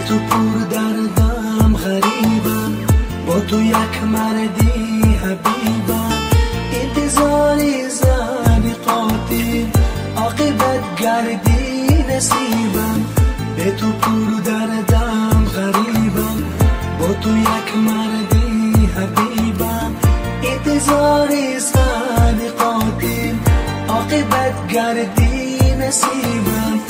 تو پر دردم غریبم، با تو یک مردی حبیبم، انتظاری زنی قاتل عاقبت گردی نصیبم. به تو پر دردم غریبم، با تو یک مردی حبیبم، انتظاری زنی قاتل عاقبت گردی نصیبم،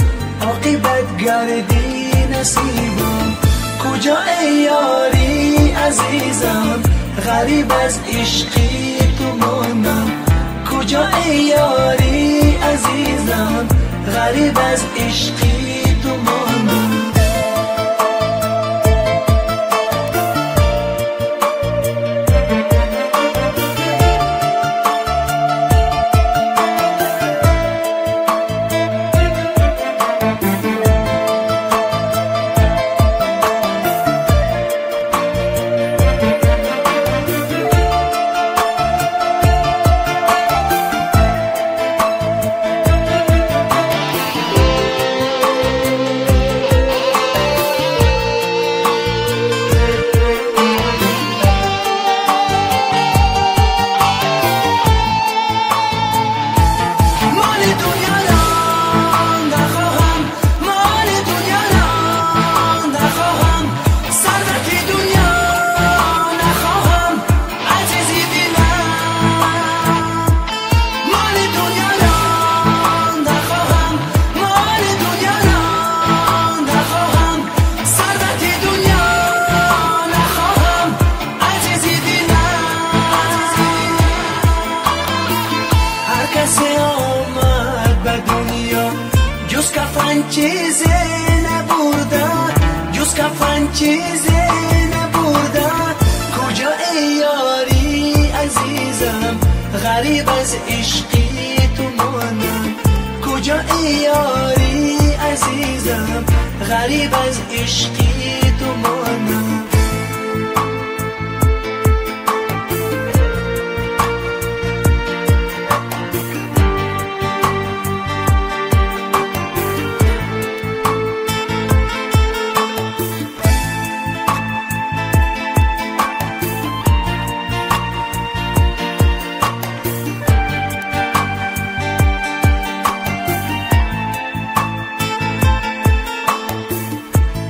عاقبت گردی نصیبم. کجا ای یاری عزیزم، غریب از عشقی تو مانم. کجا ای یاری عزیزم، غریب از عشقی تو مانم. چیزی نبردن، جز کفن چیزی نبردن. کجا ای یاری عزیزم، غریب از عشقی تو مانم. کجا ای یاری عزیزم، غریب از عشقی تو مانم.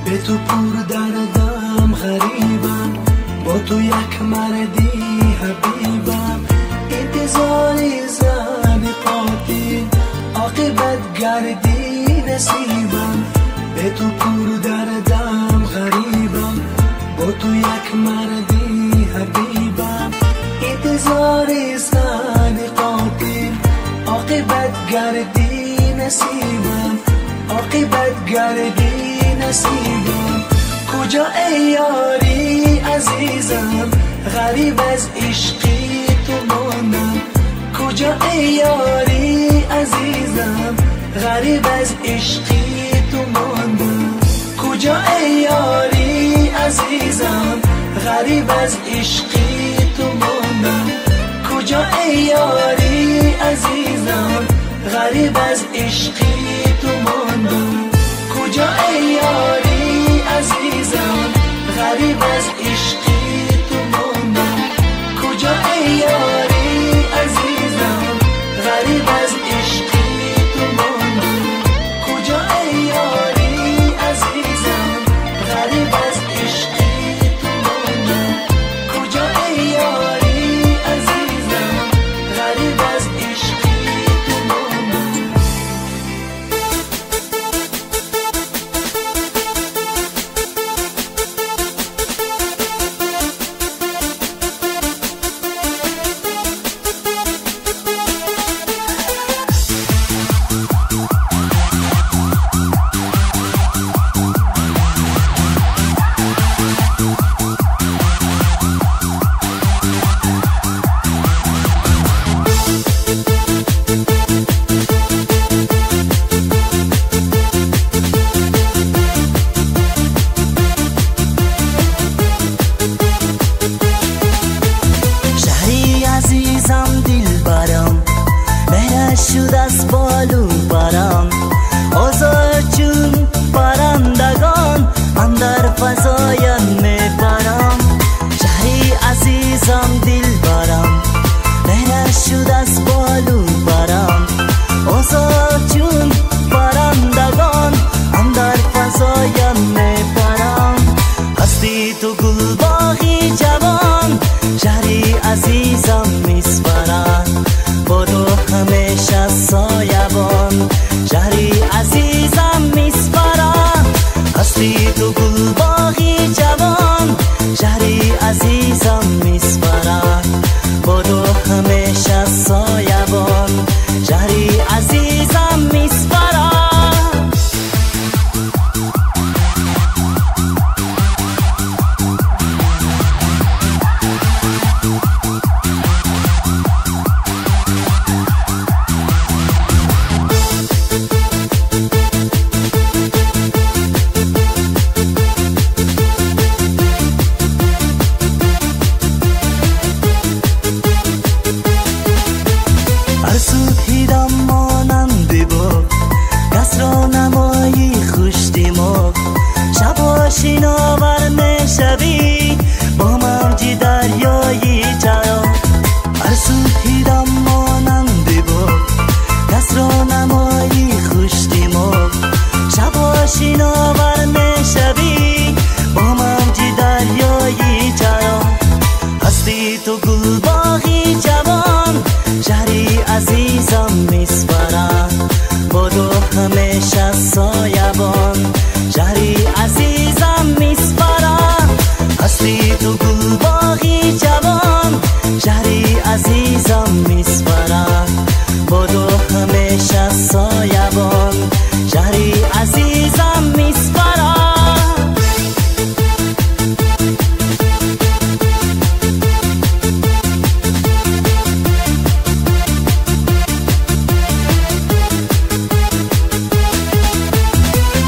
به تو پر دردم غریبم، با تو یک مردی حبیبم، انتظاری زن قاتل عاقبت گردی نصیبم. به تو پر دردم غریبم، با تو یک مردی حبیبم، انتظاری زن قاتل عاقبت گردی نصیبم، عاقبت گردی نصیبم. کجا ای یاری عزیزم، غریب از عشقی تو مانم. کجا ای یاری عزیزم، غریب از عشقی تو مانم. کجا ای یاری عزیزم، غریب از عشقی تو مانم. کجا ای یاری عزیزم، غریب از عشقی تو مانم. کجا ای یاری عزیزم، غریب از عشقی تو مانم. کجا ای یاری عزیزم، غریب از عشقی تو مانم. کجا ای یاری عزیزم، غریب از عشقی تو مانم. کجا ای یاری عزیزم، غریب هستی تو گل باغی جوان، شهری عزیزم میسپرم با تو همیشه سایبان. شهری عزیزم میسپرم، هستی تو گل باغی جوان، شهری عزیزم میسپرم با تو همیشه سایبان. شهری عزیزم میسپرم.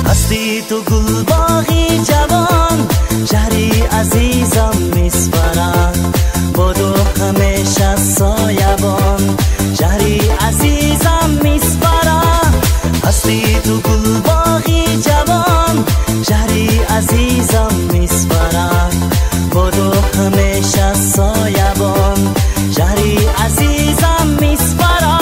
هستی تو گل باغی جوان، شهری عزیزم میسپرم با تو همیشه سایبان. شهری عزیزم میسپرم، هستی تو گل باغی جوان، شهری عزیزم میسپرم با تو همیشه سایبان. شهری عزیزم میسپرم.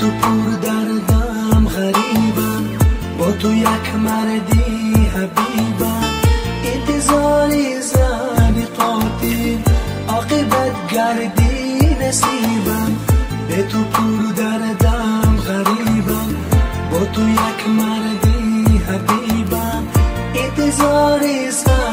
تو پر دردم غریبم، با تو یک مردی حبیبم. انتظاری زنی قاتل عاقبت گردی نصیبم. به تو پر دردم غریبم، با تو یک مردی حبیبم. انتظاری زنی